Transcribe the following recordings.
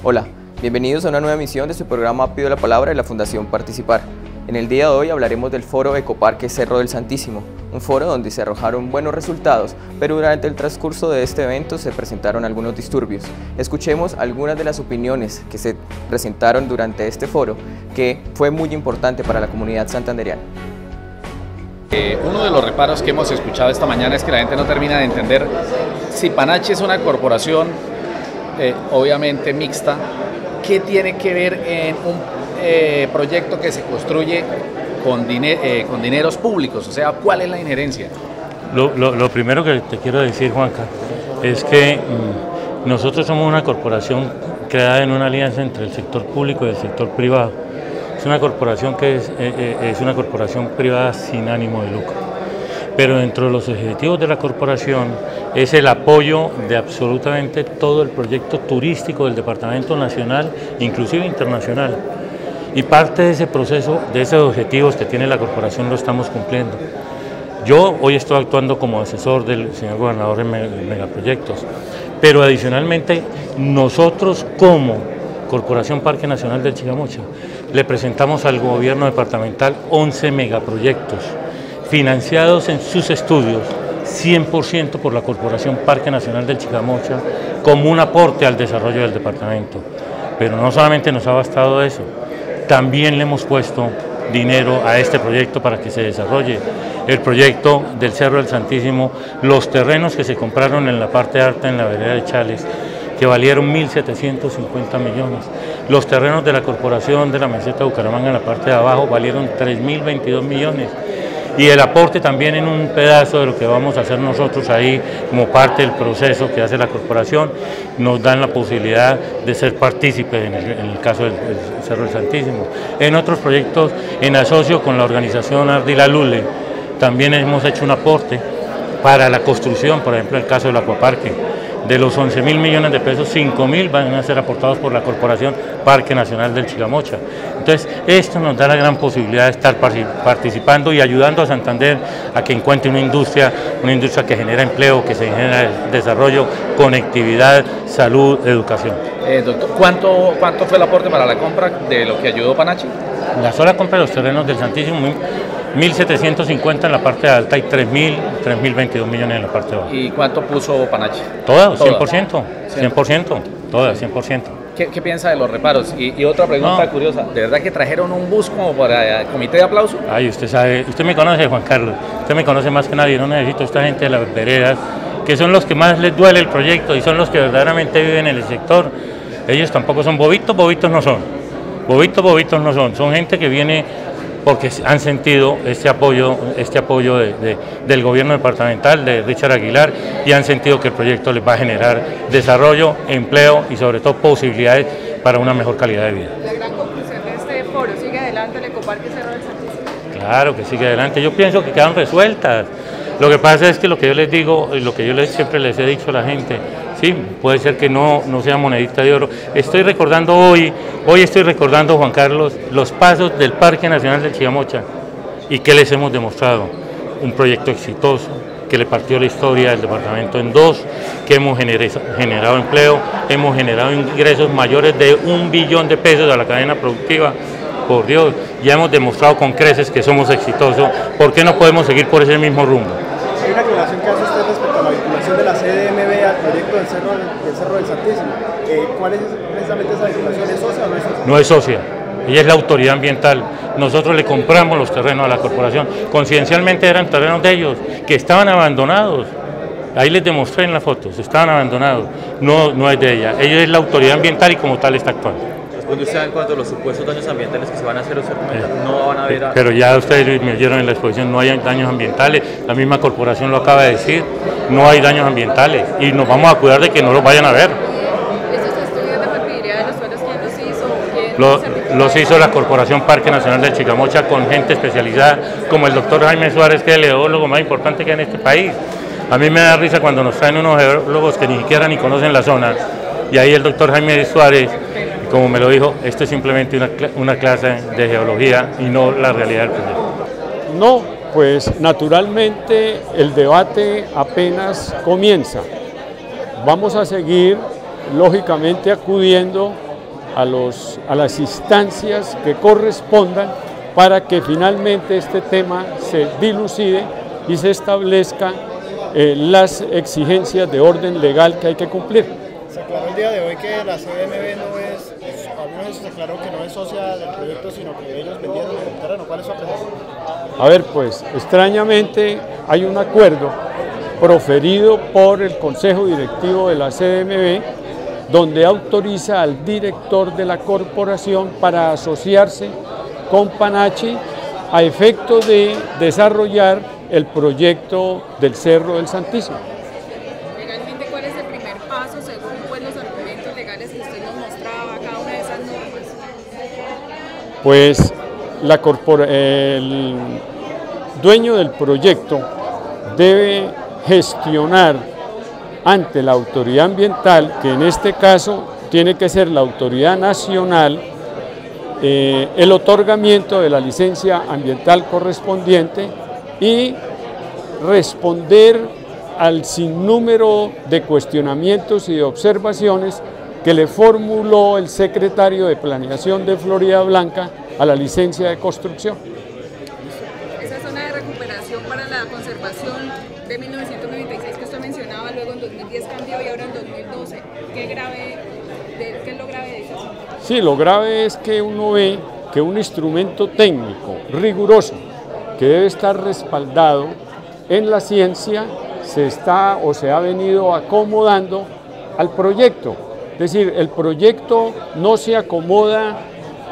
Hola, bienvenidos a una nueva emisión de su programa Pido la Palabra de la Fundación Participar. En el día de hoy hablaremos del foro Ecoparque Cerro del Santísimo, un foro donde se arrojaron buenos resultados, pero durante el transcurso de este evento se presentaron algunos disturbios. Escuchemos algunas de las opiniones que se presentaron durante este foro, que fue muy importante para la comunidad santandereana. Uno de los reparos que hemos escuchado esta mañana es que la gente no termina de entender si Panachi es una corporación obviamente mixta. ¿Qué tiene que ver en un proyecto que se construye con dineros públicos? O sea, ¿cuál es la injerencia? Lo primero que te quiero decir, Juanca, es que nosotros somos una corporación creada en una alianza entre el sector público y el sector privado. Es una corporación que es una corporación privada sin ánimo de lucro. Pero dentro de los objetivos de la corporación es el apoyo de absolutamente todo el proyecto turístico del departamento nacional, inclusive internacional. Y parte de ese proceso, de esos objetivos que tiene la corporación, lo estamos cumpliendo. Yo hoy estoy actuando como asesor del señor gobernador en megaproyectos, pero adicionalmente nosotros como Corporación Parque Nacional del Chigamocha le presentamos al gobierno departamental 11 megaproyectos financiados en sus estudios 100% por la Corporación Parque Nacional del Chigamocha como un aporte al desarrollo del departamento. Pero no solamente nos ha bastado eso, también le hemos puesto dinero a este proyecto para que se desarrolle. El proyecto del Cerro del Santísimo, los terrenos que se compraron en la parte alta, en la vereda de Chales, que valieron 1.750 millones. Los terrenos de la Corporación de la Meseta de Bucaramanga en la parte de abajo valieron 3.022 millones. Y el aporte también en un pedazo de lo que vamos a hacer nosotros ahí como parte del proceso que hace la corporación, nos dan la posibilidad de ser partícipes en el caso del Cerro del Santísimo. En otros proyectos, en asocio con la organización Ardila Lule, también hemos hecho un aporte para la construcción, por ejemplo, el caso del Acuaparque. De los 11.000 millones de pesos, 5.000 van a ser aportados por la Corporación Parque Nacional del Chigamocha. Entonces, esto nos da la gran posibilidad de estar participando y ayudando a Santander a que encuentre una industria que genera empleo, que se genera desarrollo, conectividad, salud, educación. Doctor, ¿cuánto fue el aporte para la compra de lo que ayudó Panachi? La sola compra de los terrenos del Santísimo, 1.750 en la parte alta y 3.022 millones en la parte baja. ¿Y cuánto puso Panachi? Todas, 100%, 100%, todas, 100%. ¿Qué piensa de los reparos? Y otra pregunta curiosa, ¿de verdad que trajeron un bus como para comité de aplauso? Ay, usted sabe, usted me conoce, Juan Carlos, usted me conoce más que nadie, no necesito esta gente de las veredas, que son los que más les duele el proyecto y son los que verdaderamente viven en el sector. Ellos tampoco son bobitos, bobitos no son, son gente que viene porque han sentido este apoyo del gobierno departamental, de Richard Aguilar, y han sentido que el proyecto les va a generar desarrollo, empleo y sobre todo posibilidades para una mejor calidad de vida. La gran conclusión de este foro, ¿sigue adelante el Ecoparque Cerro del Santísimo? Claro que sigue adelante, yo pienso que quedan resueltas. Lo que pasa es que lo que yo les digo, y lo que yo siempre les he dicho a la gente, sí, puede ser que no sea monedita de oro. Estoy recordando hoy estoy recordando, Juan Carlos, los pasos del Parque Nacional del Chigamocha y que les hemos demostrado. Un proyecto exitoso, que le partió la historia del departamento en dos, que hemos generado empleo, hemos generado ingresos mayores de 1 billón de pesos a la cadena productiva. Por Dios, ya hemos demostrado con creces que somos exitosos. ¿Por qué no podemos seguir por ese mismo rumbo? Hay una aclaración que hace usted respecto a la vinculación de la CDMB al proyecto del Cerro del Santísimo. ¿Cuál es precisamente esa vinculación? ¿Es socia o no es socia? No es socia, ella es la autoridad ambiental. Nosotros le compramos los terrenos a la corporación. Coincidencialmente eran terrenos de ellos, que estaban abandonados. Ahí les demostré en las fotos, estaban abandonados. No es de ella. Ella es la autoridad ambiental y como tal está actuando. Responde usted en cuanto a los supuestos daños ambientales que se van a hacer, usted no van a ver. Pero ya ustedes me oyeron en la exposición, no hay daños ambientales, la misma corporación lo acaba de decir, no hay daños ambientales y nos vamos a cuidar de que no los vayan a ver. ¿Esos estudios de fertilidad de los suelos quién los hizo? Los hizo la Corporación Parque Nacional del Chigamocha con gente especializada como el doctor Jaime Suárez, que es el geólogo más importante que hay en este país. A mí me da risa cuando nos traen unos geólogos que ni siquiera ni conocen la zona y ahí el doctor Jaime Suárez, como me lo dijo, esto es simplemente una clase de geología y no la realidad del proyecto. No, pues naturalmente el debate apenas comienza. Vamos a seguir, lógicamente, acudiendo a las instancias que correspondan para que finalmente este tema se dilucide y se establezcan las exigencias de orden legal que hay que cumplir. Se aclaró el día de hoy que la CDMB no es, algunos se aclaró que no es socia del proyecto, sino que ellos vendieron el terreno. ¿Cuál es su apreciación? A ver, pues extrañamente hay un acuerdo proferido por el Consejo Directivo de la CDMB donde autoriza al director de la corporación para asociarse con Panachi a efecto de desarrollar el proyecto del Cerro del Santísimo. Legalmente, ¿cuál es el primer paso según pues, los argumentos legales que usted nos mostraba, cada una de esas normas? Pues el dueño del proyecto debe gestionar ante la autoridad ambiental, que en este caso tiene que ser la autoridad nacional, el otorgamiento de la licencia ambiental correspondiente y responder al sinnúmero de cuestionamientos y de observaciones que le formuló el secretario de Planeación de Florida Blanca a la licencia de construcción. Esa zona de recuperación para la conservación de 1996 que usted mencionaba, luego en 2010 cambió y ahora en 2012, ¿qué es lo grave de eso? Sí, lo grave es que uno ve que un instrumento técnico riguroso que debe estar respaldado en la ciencia se ha venido acomodando al proyecto. Es decir, el proyecto no se acomoda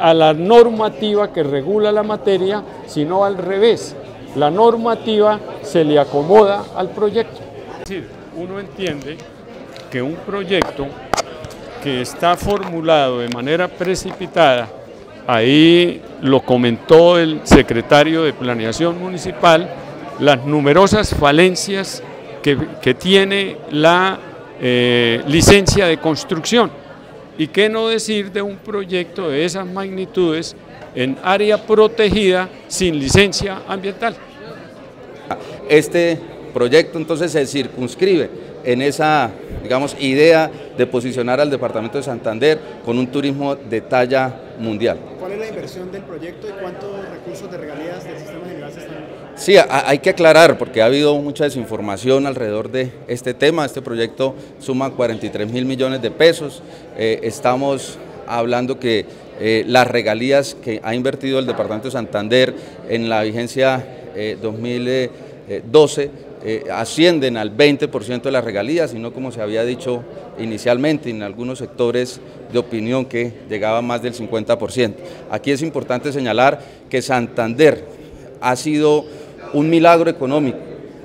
a la normativa que regula la materia, sino al revés. La normativa se le acomoda al proyecto. Es decir, uno entiende que un proyecto que está formulado de manera precipitada, ahí lo comentó el secretario de Planeación Municipal, las numerosas falencias que tiene la licencia de construcción. Y qué no decir de un proyecto de esas magnitudes en área protegida sin licencia ambiental. Este proyecto entonces se circunscribe en esa, digamos, idea de posicionar al departamento de Santander con un turismo de talla mundial. ¿Cuál es la inversión del proyecto y cuántos recursos de regalías del sistema general se están? Sí, hay que aclarar porque ha habido mucha desinformación alrededor de este tema. Este proyecto suma 43.000 millones de pesos. Estamos hablando que las regalías que ha invertido el departamento de Santander en la vigencia 2012 ascienden al 20% de las regalías, y no como se había dicho inicialmente en algunos sectores de opinión que llegaba a más del 50%. Aquí es importante señalar que Santander ha sido un milagro económico,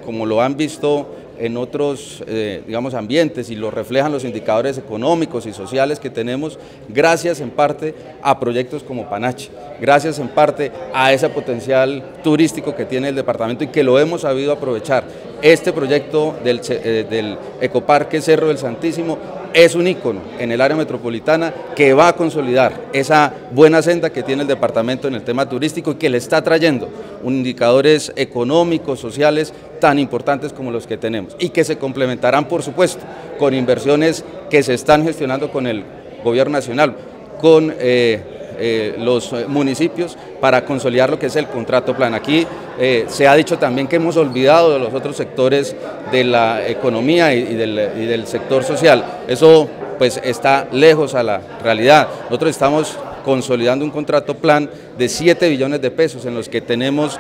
como lo han visto en otros digamos, ambientes y lo reflejan los indicadores económicos y sociales que tenemos, gracias en parte a proyectos como Panachi, gracias en parte a ese potencial turístico que tiene el departamento y que lo hemos sabido aprovechar. Este proyecto del Ecoparque Cerro del Santísimo es un ícono en el área metropolitana que va a consolidar esa buena senda que tiene el departamento en el tema turístico y que le está trayendo indicadores económicos, sociales tan importantes como los que tenemos y que se complementarán, por supuesto, con inversiones que se están gestionando con el gobierno nacional, con los municipios para consolidar lo que es el contrato plan. Aquí se ha dicho también que hemos olvidado de los otros sectores de la economía y del sector social. Eso pues está lejos a la realidad. Nosotros estamos consolidando un contrato plan de 7 billones de pesos en los que tenemos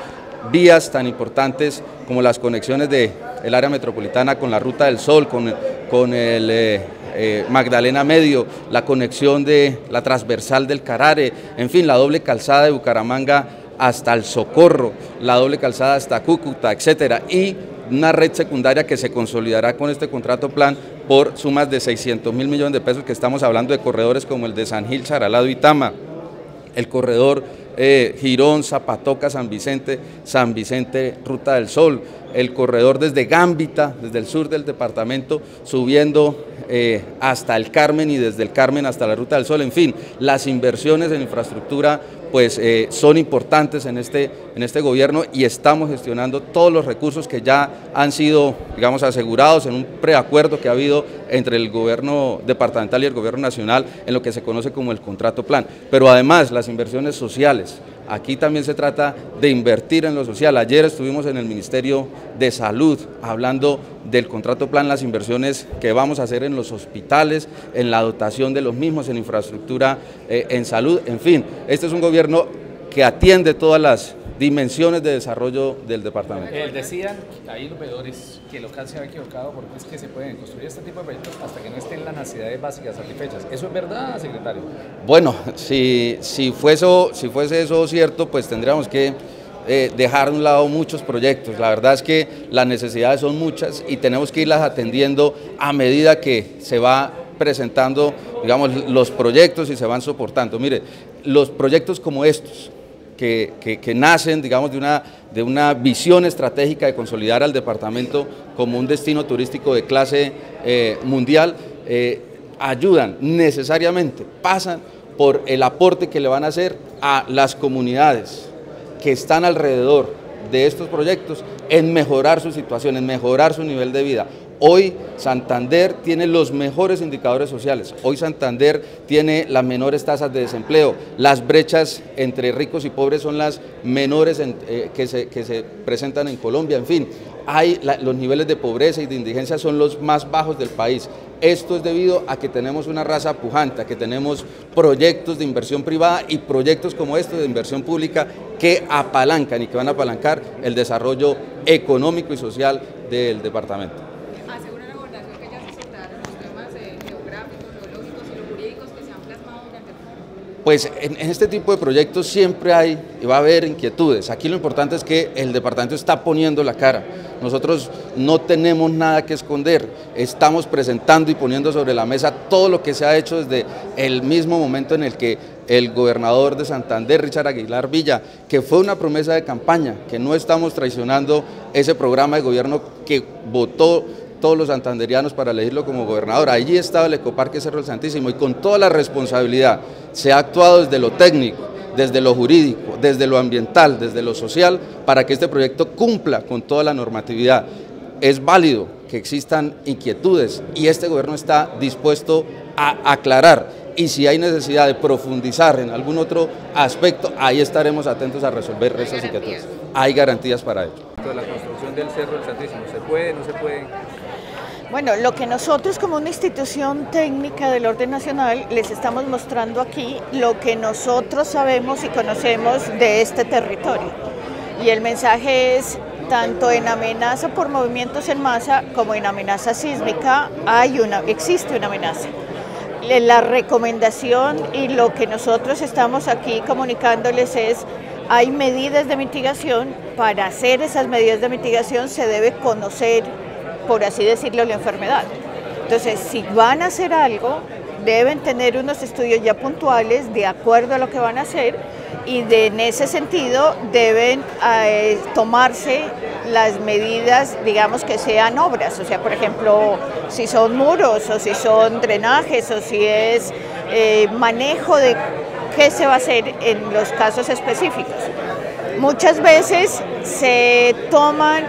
vías tan importantes como las conexiones del área metropolitana con la Ruta del Sol, con el Magdalena Medio, la conexión de la transversal del Carare, en fin, la doble calzada de Bucaramanga hasta el Socorro, la doble calzada hasta Cúcuta, etcétera, y una red secundaria que se consolidará con este contrato plan por sumas de 600.000 millones de pesos, que estamos hablando de corredores como el de San Gil, Charalado y Tama, el corredor Girón, Zapatoca, San Vicente, Ruta del Sol, el corredor desde Gambita, desde el sur del departamento, subiendo hasta el Carmen y desde el Carmen hasta la Ruta del Sol, en fin, las inversiones en infraestructura pues son importantes en este gobierno y estamos gestionando todos los recursos que ya han sido, digamos, asegurados en un preacuerdo que ha habido entre el gobierno departamental y el gobierno nacional en lo que se conoce como el contrato plan. Pero además las inversiones sociales, aquí también se trata de invertir en lo social. Ayer estuvimos en el Ministerio de Salud hablando del contrato plan, las inversiones que vamos a hacer en los hospitales, en la dotación de los mismos, en infraestructura, en salud, en fin. Este es un gobierno que atiende todas las dimensiones de desarrollo del departamento. Decían ahí los veedores que el local se había equivocado porque es que se pueden construir este tipo de proyectos hasta que no estén las necesidades básicas satisfechas. ¿Eso es verdad, secretario? Bueno, si fuese eso cierto, pues tendríamos que dejar de un lado muchos proyectos. La verdad es que las necesidades son muchas y tenemos que irlas atendiendo a medida que se va presentando, digamos, los proyectos y se van soportando. Mire, los proyectos como estos, que nacen, digamos, de una visión estratégica de consolidar al departamento como un destino turístico de clase mundial, ayudan necesariamente, pasan por el aporte que le van a hacer a las comunidades que están alrededor de estos proyectos en mejorar su situación, en mejorar su nivel de vida. Hoy Santander tiene los mejores indicadores sociales, hoy Santander tiene las menores tasas de desempleo, las brechas entre ricos y pobres son las menores que se presentan en Colombia, en fin, los niveles de pobreza y de indigencia son los más bajos del país. Esto es debido a que tenemos una raza pujante, a que tenemos proyectos de inversión privada y proyectos como estos de inversión pública que apalancan y que van a apalancar el desarrollo económico y social del departamento. ¿Asegura la gobernación que ya se soltaron los temas geográficos, geológicos y los jurídicos que se han plasmado durante el foro? Pues en este tipo de proyectos siempre hay y va a haber inquietudes. Aquí lo importante es que el departamento está poniendo la cara. Nosotros no tenemos nada que esconder, estamos presentando y poniendo sobre la mesa todo lo que se ha hecho desde el mismo momento en el que el gobernador de Santander, Richard Aguilar Villa, que fue una promesa de campaña, que no estamos traicionando ese programa de gobierno que votó todos los santanderianos para elegirlo como gobernador. Allí estaba el Ecoparque Cerro del Santísimo y con toda la responsabilidad se ha actuado desde lo técnico, desde lo jurídico, desde lo ambiental, desde lo social, para que este proyecto cumpla con toda la normatividad. Es válido que existan inquietudes y este gobierno está dispuesto a aclarar, y si hay necesidad de profundizar en algún otro aspecto, ahí estaremos atentos a resolver esas inquietudes. Hay garantías para ello. La construcción del Cerro del Santísimo, ¿se puede, no se puede? Bueno, lo que nosotros como una institución técnica del orden nacional les estamos mostrando aquí, lo que nosotros sabemos y conocemos de este territorio. Y el mensaje es, tanto en amenaza por movimientos en masa como en amenaza sísmica, existe una amenaza. La recomendación y lo que nosotros estamos aquí comunicándoles es, hay medidas de mitigación. Para hacer esas medidas de mitigación se debe conocer, por así decirlo, la enfermedad. Entonces, si van a hacer algo, deben tener unos estudios ya puntuales de acuerdo a lo que van a hacer y en ese sentido deben tomarse las medidas, digamos, que sean obras, o sea, por ejemplo, si son muros o si son drenajes o si es manejo de qué se va a hacer en los casos específicos. Muchas veces se toman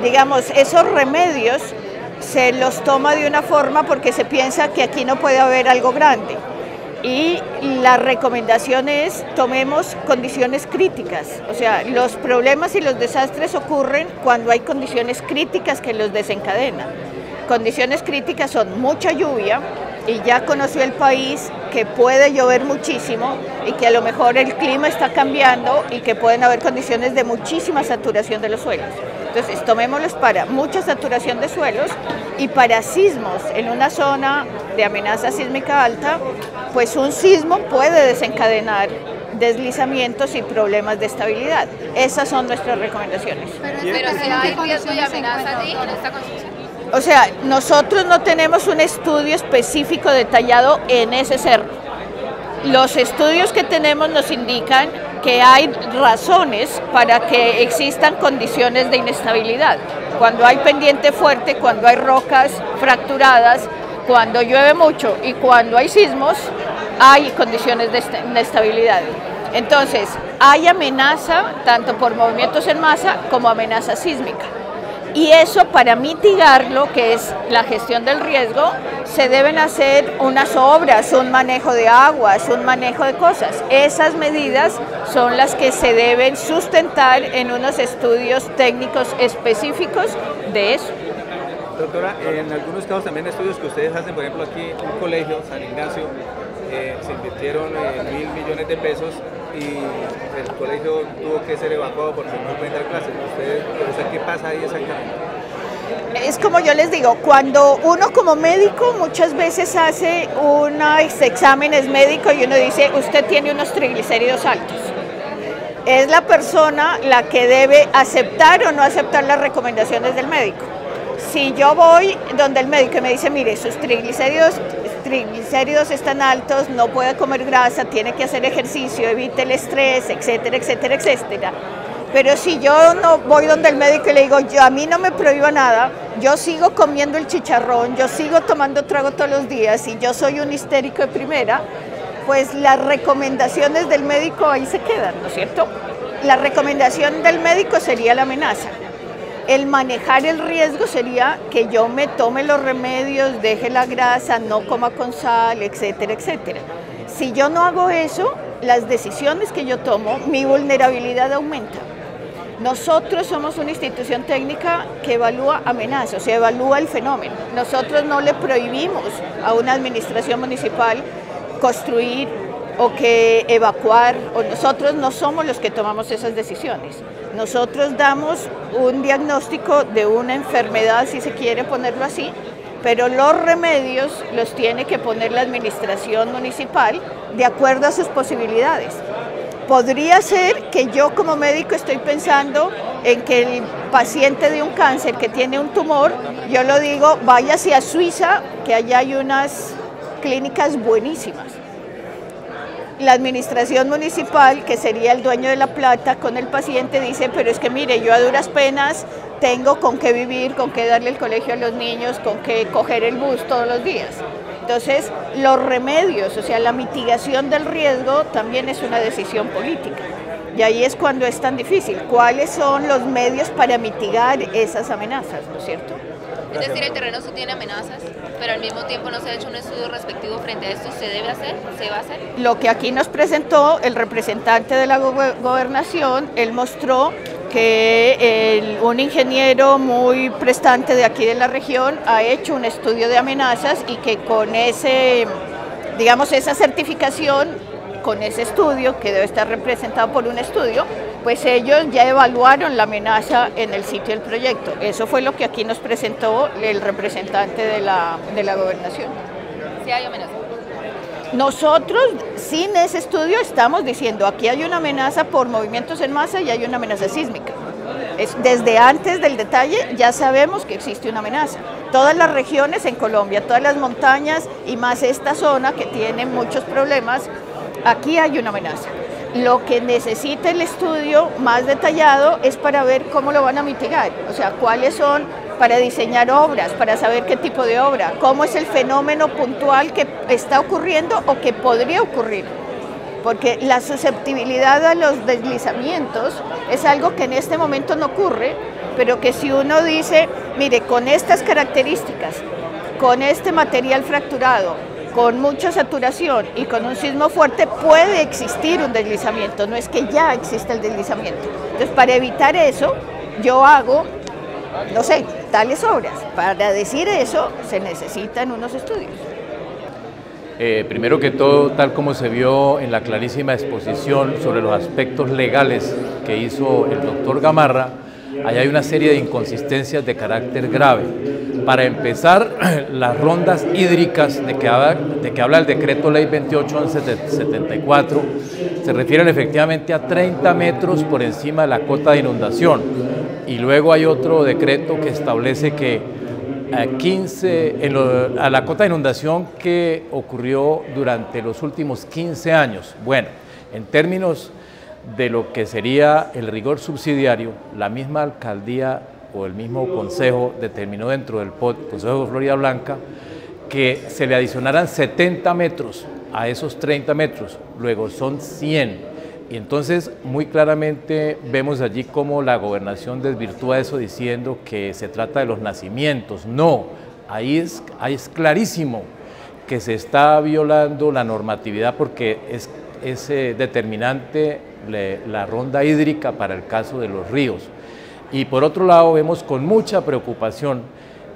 digamos, esos remedios se los toma de una forma porque se piensa que aquí no puede haber algo grande. Y la recomendación es, tomemos condiciones críticas, o sea, los problemas y los desastres ocurren cuando hay condiciones críticas que los desencadenan. Condiciones críticas son mucha lluvia, y ya conoció el país que puede llover muchísimo y que a lo mejor el clima está cambiando y que pueden haber condiciones de muchísima saturación de los suelos. Entonces, tomémoslos para mucha saturación de suelos y para sismos en una zona de amenaza sísmica alta, pues un sismo puede desencadenar deslizamientos y problemas de estabilidad. Esas son nuestras recomendaciones. Pero si hay riesgo de amenaza en esta construcción. O sea, nosotros no tenemos un estudio específico detallado en ese cerro. Los estudios que tenemos nos indican que hay razones para que existan condiciones de inestabilidad. Cuando hay pendiente fuerte, cuando hay rocas fracturadas, cuando llueve mucho y cuando hay sismos, hay condiciones de inestabilidad. Entonces, hay amenaza tanto por movimientos en masa como amenaza sísmica. Y eso, para mitigarlo, que es la gestión del riesgo, se deben hacer unas obras, un manejo de aguas, un manejo de cosas. Esas medidas son las que se deben sustentar en unos estudios técnicos específicos de eso. Doctora, en algunos casos también estudios que ustedes hacen, por ejemplo aquí en un colegio, San Ignacio, se invirtieron 1.000 millones de pesos y el colegio tuvo que ser evacuado porque no pueden dar clases. ¿Ustedes, o sea, qué pasa ahí exactamente? Es como yo les digo, cuando uno como médico muchas veces hace unos exámenes médicos y uno dice, usted tiene unos triglicéridos altos. Es la persona la que debe aceptar o no aceptar las recomendaciones del médico. Si yo voy donde el médico y me dice, mire, sus triglicéridos están altos, no puede comer grasa, tiene que hacer ejercicio, evite el estrés, etcétera, etcétera, etcétera. Pero si yo no voy donde el médico y le digo, a mí no me prohíba nada, yo sigo comiendo el chicharrón, yo sigo tomando trago todos los días y yo soy un histérico de primera, pues las recomendaciones del médico ahí se quedan, ¿no es cierto? La recomendación del médico sería la amenaza. El manejar el riesgo sería que yo me tome los remedios, deje la grasa, no coma con sal, etcétera, etcétera. Si yo no hago eso, las decisiones que yo tomo, mi vulnerabilidad aumenta. Nosotros somos una institución técnica que evalúa amenazas, o sea, evalúa el fenómeno. Nosotros no le prohibimos a una administración municipal construir o que evacuar, o nosotros no somos los que tomamos esas decisiones. Nosotros damos un diagnóstico de una enfermedad, si se quiere ponerlo así, pero los remedios los tiene que poner la administración municipal de acuerdo a sus posibilidades. Podría ser que yo como médico estoy pensando en que el paciente de un cáncer que tiene un tumor, yo lo digo, vaya hacia Suiza, que allá hay unas clínicas buenísimas. La administración municipal, que sería el dueño de la plata con el paciente, dice, pero es que mire, yo a duras penas tengo con qué vivir, con qué darle el colegio a los niños, con qué coger el bus todos los días. Entonces, los remedios, o sea, la mitigación del riesgo también es una decisión política. Y ahí es cuando es tan difícil. ¿Cuáles son los medios para mitigar esas amenazas, no es cierto? Es decir, el terreno sí tiene amenazas, pero al mismo tiempo no se ha hecho un estudio respectivo frente a esto. ¿Se debe hacer? ¿Se va a hacer? Lo que aquí nos presentó el representante de la gobernación, él mostró que un ingeniero muy prestante de aquí de la región ha hecho un estudio de amenazas y que con ese, digamos, esa certificación, con ese estudio, que debe estar representado por un estudio, pues ellos ya evaluaron la amenaza en el sitio del proyecto. Eso fue lo que aquí nos presentó el representante de la gobernación. ¿Sí hay amenaza? Nosotros, sin ese estudio, estamos diciendo, aquí hay una amenaza por movimientos en masa y hay una amenaza sísmica. Desde antes del detalle ya sabemos que existe una amenaza. Todas las regiones en Colombia, todas las montañas y más esta zona que tiene muchos problemas, aquí hay una amenaza. Lo que necesita el estudio más detallado es para ver cómo lo van a mitigar, o sea, cuáles son para diseñar obras, para saber qué tipo de obra, cómo es el fenómeno puntual que está ocurriendo o que podría ocurrir. Porque la susceptibilidad a los deslizamientos es algo que en este momento no ocurre, pero que si uno dice, mire, con estas características, con este material fracturado, con mucha saturación y con un sismo fuerte puede existir un deslizamiento, no es que ya exista el deslizamiento. Entonces, para evitar eso, yo hago, no sé, tales obras. Para decir eso, se necesitan unos estudios. Primero que todo, tal como se vio en la clarísima exposición sobre los aspectos legales que hizo el doctor Gamarra, ahí hay una serie de inconsistencias de carácter grave. Para empezar, las rondas hídricas de que habla el decreto ley 28/1174 se refieren efectivamente a 30 metros por encima de la cota de inundación. Y luego hay otro decreto que establece que a la cota de inundación que ocurrió durante los últimos 15 años. Bueno, en términos de lo que sería el rigor subsidiario, la misma alcaldía o el mismo consejo determinó dentro del Consejo de Florida Blanca que se le adicionaran 70 metros a esos 30 metros, luego son 100. Y entonces muy claramente vemos allí cómo la gobernación desvirtúa eso diciendo que se trata de los nacimientos. No, ahí es clarísimo que se está violando la normatividad porque es determinante la ronda hídrica para el caso de los ríos. Y por otro lado vemos con mucha preocupación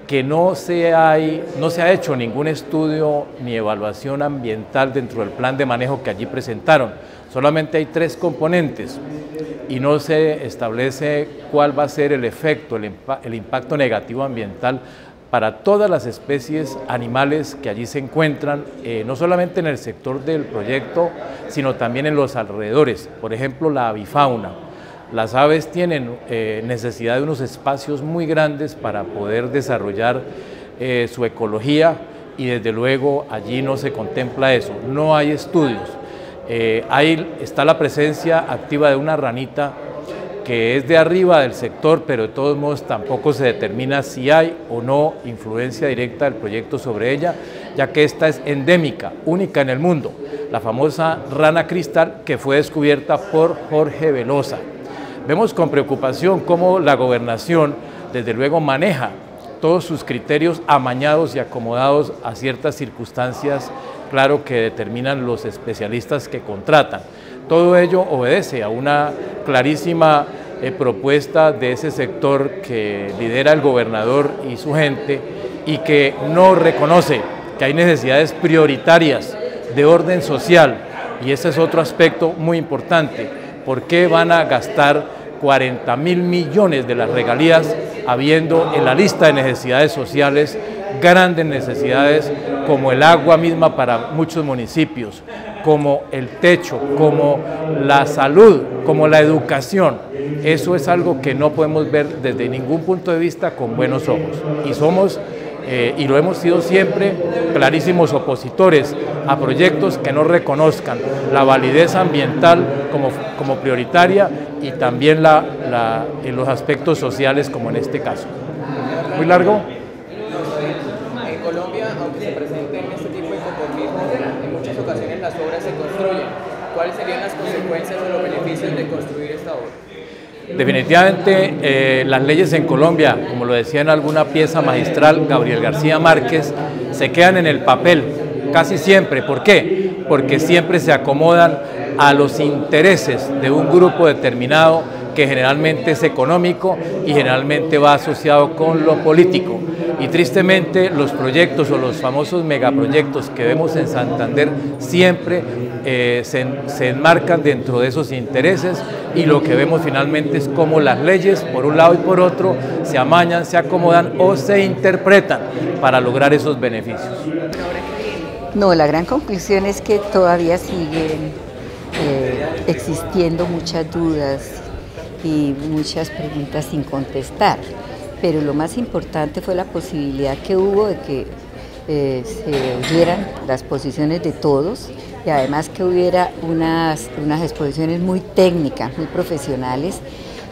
que no se ha hecho ningún estudio ni evaluación ambiental dentro del plan de manejo que allí presentaron. Solamente hay 3 componentes y no se establece cuál va a ser el efecto, el impacto negativo ambiental para todas las especies animales que allí se encuentran, no solamente en el sector del proyecto, sino también en los alrededores. Por ejemplo, la avifauna. Las aves tienen necesidad de unos espacios muy grandes para poder desarrollar su ecología y desde luego allí no se contempla eso, no hay estudios. Ahí está la presencia activa de una ranita que es de arriba del sector, pero de todos modos tampoco se determina si hay o no influencia directa del proyecto sobre ella, ya que esta es endémica, única en el mundo, la famosa rana cristal que fue descubierta por Jorge Velosa. Vemos con preocupación cómo la gobernación, desde luego, maneja todos sus criterios amañados y acomodados a ciertas circunstancias, claro, que determinan los especialistas que contratan. Todo ello obedece a una clarísima propuesta de ese sector que lidera el gobernador y su gente y que no reconoce que hay necesidades prioritarias de orden social, y ese es otro aspecto muy importante. ¿Por qué van a gastar 40.000 millones de las regalías habiendo en la lista de necesidades sociales grandes necesidades como el agua misma para muchos municipios, como el techo, como la salud, como la educación? Eso es algo que no podemos ver desde ningún punto de vista con buenos ojos, y somos y lo hemos sido siempre, clarísimos opositores a proyectos que no reconozcan la validez ambiental como prioritaria y también en los aspectos sociales, como en este caso. ¿Muy largo? En Colombia, aunque se presenten este tipo de conformismo, en muchas ocasiones las obras se construyen. ¿Cuáles serían las consecuencias o los beneficios de construir esta obra? Definitivamente las leyes en Colombia, como lo decía en alguna pieza magistral Gabriel García Márquez, se quedan en el papel casi siempre. ¿Por qué? Porque siempre se acomodan a los intereses de un grupo determinado que generalmente es económico y generalmente va asociado con lo político. Y tristemente los proyectos o los famosos megaproyectos que vemos en Santander siempre se enmarcan dentro de esos intereses, y lo que vemos finalmente es cómo las leyes, por un lado y por otro, se amañan, se acomodan o se interpretan para lograr esos beneficios. No, la gran conclusión es que todavía siguen existiendo muchas dudas y muchas preguntas sin contestar, pero lo más importante fue la posibilidad que hubo de que se oyeran las posiciones de todos, y además que hubiera unas exposiciones muy técnicas, muy profesionales,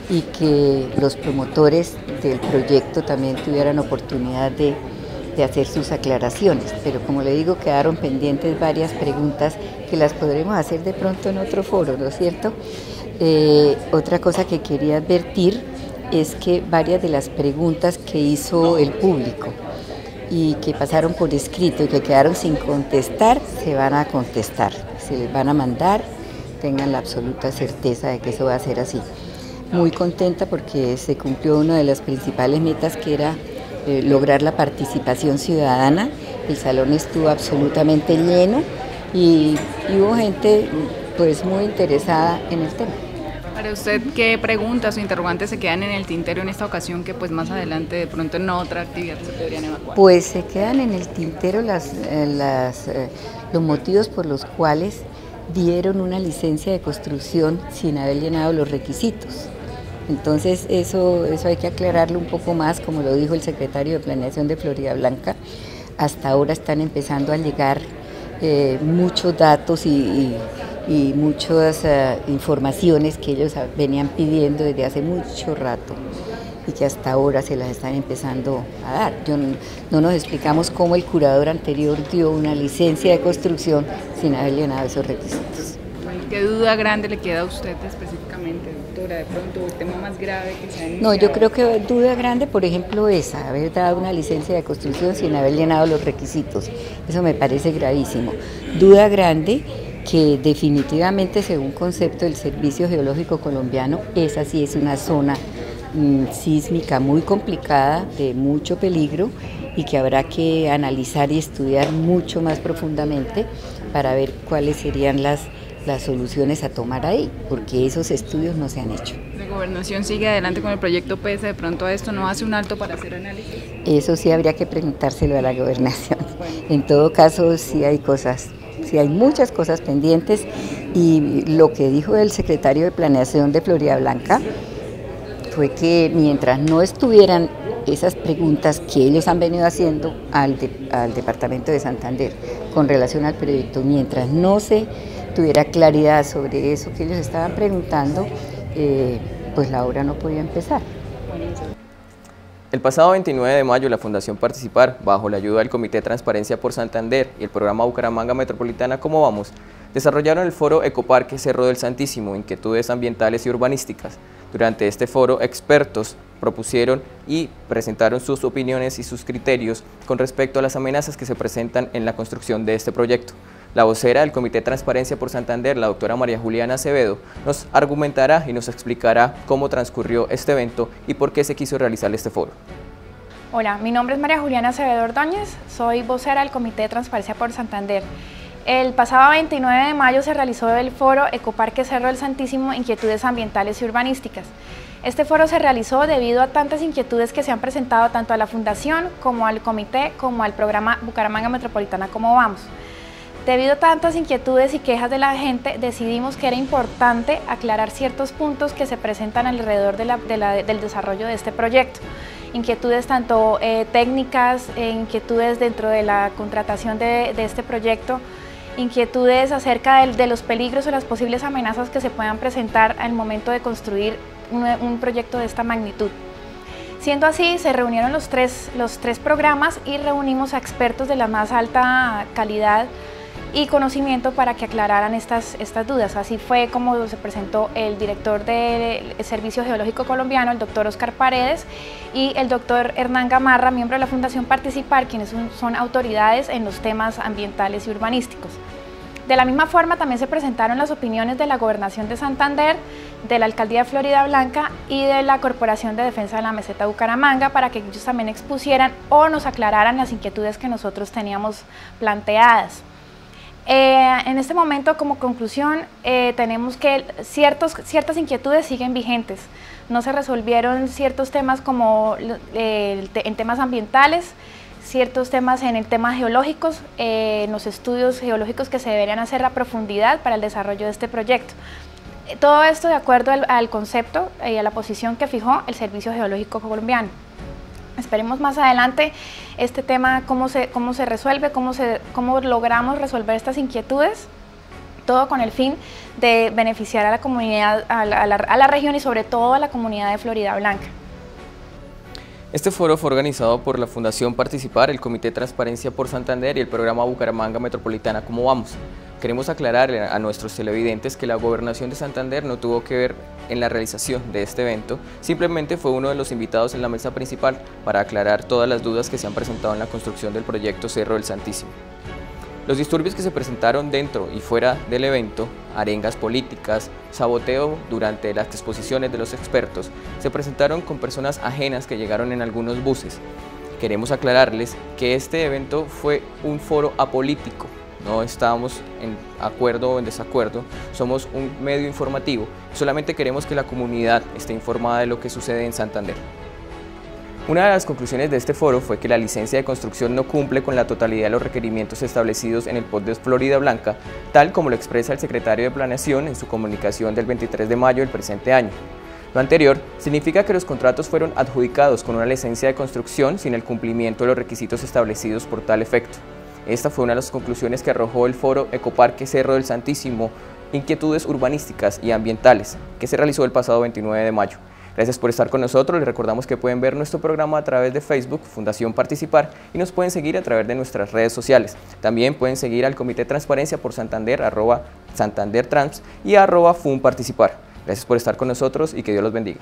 y que los promotores del proyecto también tuvieran oportunidad de hacer sus aclaraciones. Pero como le digo, quedaron pendientes varias preguntas que las podremos hacer de pronto en otro foro, ¿no es cierto? Otra cosa que quería advertir es que varias de las preguntas que hizo el público y que pasaron por escrito y que quedaron sin contestar, se van a contestar, se les van a mandar, tengan la absoluta certeza de que eso va a ser así. Muy contenta porque se cumplió una de las principales metas, que era lograr la participación ciudadana. El salón estuvo absolutamente lleno y hubo gente pues muy interesada en el tema. Para usted, ¿qué preguntas o interrogantes se quedan en el tintero en esta ocasión que pues más adelante de pronto en otra actividad se podrían evacuar? Pues se quedan en el tintero los motivos por los cuales dieron una licencia de construcción sin haber llenado los requisitos. Entonces eso hay que aclararlo un poco más, como lo dijo el secretario de Planeación de Floridablanca. Hasta ahora están empezando a llegar muchos datos y muchas informaciones que ellos venían pidiendo desde hace mucho rato, y que hasta ahora se las están empezando a dar. No nos explicamos cómo el curador anterior dio una licencia de construcción sin haber llenado esos requisitos. ¿Qué duda grande le queda a usted específicamente, doctora? De pronto, el tema más grave que se ha iniciado. No, yo creo que duda grande, por ejemplo, esa, haber dado una licencia de construcción sin haber llenado los requisitos. Eso me parece gravísimo. Duda grande que definitivamente, según concepto del Servicio Geológico Colombiano, esa sí es una zona sísmica muy complicada, de mucho peligro, y que habrá que analizar y estudiar mucho más profundamente para ver cuáles serían las soluciones a tomar ahí, porque esos estudios no se han hecho. ¿La gobernación sigue adelante con el proyecto PESA? ¿De pronto a esto no hace un alto para hacer análisis? Eso sí habría que preguntárselo a la gobernación. En todo caso, sí hay muchas cosas pendientes, y lo que dijo el secretario de Planeación de Florida Blanca fue que mientras no estuvieran esas preguntas que ellos han venido haciendo al Departamento de Santander con relación al proyecto, mientras no se tuviera claridad sobre eso que ellos estaban preguntando, pues la obra no podía empezar. El pasado 29 de mayo, la Fundación Participar, bajo la ayuda del Comité Transparencia por Santander y el programa Bucaramanga Metropolitana ¿Cómo vamos?, desarrollaron el foro Ecoparque Cerro del Santísimo, Inquietudes Ambientales y Urbanísticas. Durante este foro, expertos propusieron y presentaron sus opiniones y sus criterios con respecto a las amenazas que se presentan en la construcción de este proyecto. La vocera del Comité Transparencia por Santander, la doctora María Juliana Acevedo, nos argumentará y nos explicará cómo transcurrió este evento y por qué se quiso realizar este foro. Hola, mi nombre es María Juliana Acevedo Ordóñez, soy vocera del Comité de Transparencia por Santander. El pasado 29 de mayo se realizó el foro Ecoparque Cerro del Santísimo, Inquietudes Ambientales y Urbanísticas. Este foro se realizó debido a tantas inquietudes que se han presentado tanto a la Fundación como al Comité como al programa Bucaramanga Metropolitana ¿Cómo vamos? Debido a tantas inquietudes y quejas de la gente, decidimos que era importante aclarar ciertos puntos que se presentan alrededor del desarrollo de este proyecto. Inquietudes tanto técnicas, inquietudes dentro de la contratación de este proyecto, inquietudes acerca de los peligros o las posibles amenazas que se puedan presentar al momento de construir un proyecto de esta magnitud. Siendo así, se reunieron los tres programas y reunimos a expertos de la más alta calidad y conocimiento para que aclararan estas dudas. Así fue como se presentó el director del Servicio Geológico Colombiano, el doctor Oscar Paredes, y el doctor Hernán Gamarra, miembro de la Fundación Participar, quienes son autoridades en los temas ambientales y urbanísticos. De la misma forma, también se presentaron las opiniones de la Gobernación de Santander, de la Alcaldía de Florida Blanca y de la Corporación de Defensa de la Meseta Bucaramanga, para que ellos también expusieran o nos aclararan las inquietudes que nosotros teníamos planteadas. En este momento, como conclusión, tenemos que ciertas inquietudes siguen vigentes. No se resolvieron ciertos temas como en temas ambientales, ciertos temas en el tema geológicos, en los estudios geológicos que se deberían hacer a profundidad para el desarrollo de este proyecto. Todo esto de acuerdo al concepto y a la posición que fijó el Servicio Geológico Colombiano. Esperemos más adelante este tema, cómo se resuelve, cómo logramos resolver estas inquietudes, todo con el fin de beneficiar a la comunidad, a la región y sobre todo a la comunidad de Florida Blanca. Este foro fue organizado por la Fundación Participar, el Comité Transparencia por Santander y el programa Bucaramanga Metropolitana ¿Cómo vamos? Queremos aclarar a nuestros televidentes que la Gobernación de Santander no tuvo que ver en la realización de este evento, simplemente fue uno de los invitados en la mesa principal para aclarar todas las dudas que se han presentado en la construcción del proyecto Cerro del Santísimo. Los disturbios que se presentaron dentro y fuera del evento, arengas políticas, saboteo durante las exposiciones de los expertos, se presentaron con personas ajenas que llegaron en algunos buses. Queremos aclararles que este evento fue un foro apolítico. No estábamos en acuerdo o en desacuerdo, somos un medio informativo, solamente queremos que la comunidad esté informada de lo que sucede en Santander. Una de las conclusiones de este foro fue que la licencia de construcción no cumple con la totalidad de los requerimientos establecidos en el POT de Florida Blanca, tal como lo expresa el secretario de Planeación en su comunicación del 23 de mayo del presente año. Lo anterior significa que los contratos fueron adjudicados con una licencia de construcción sin el cumplimiento de los requisitos establecidos por tal efecto. Esta fue una de las conclusiones que arrojó el foro Ecoparque Cerro del Santísimo, Inquietudes Urbanísticas y Ambientales, que se realizó el pasado 29 de mayo. Gracias por estar con nosotros. Les recordamos que pueden ver nuestro programa a través de Facebook, Fundación Participar, y nos pueden seguir a través de nuestras redes sociales. También pueden seguir al Comité de Transparencia por Santander, @SantanderTrans y @FunParticipar. Gracias por estar con nosotros y que Dios los bendiga.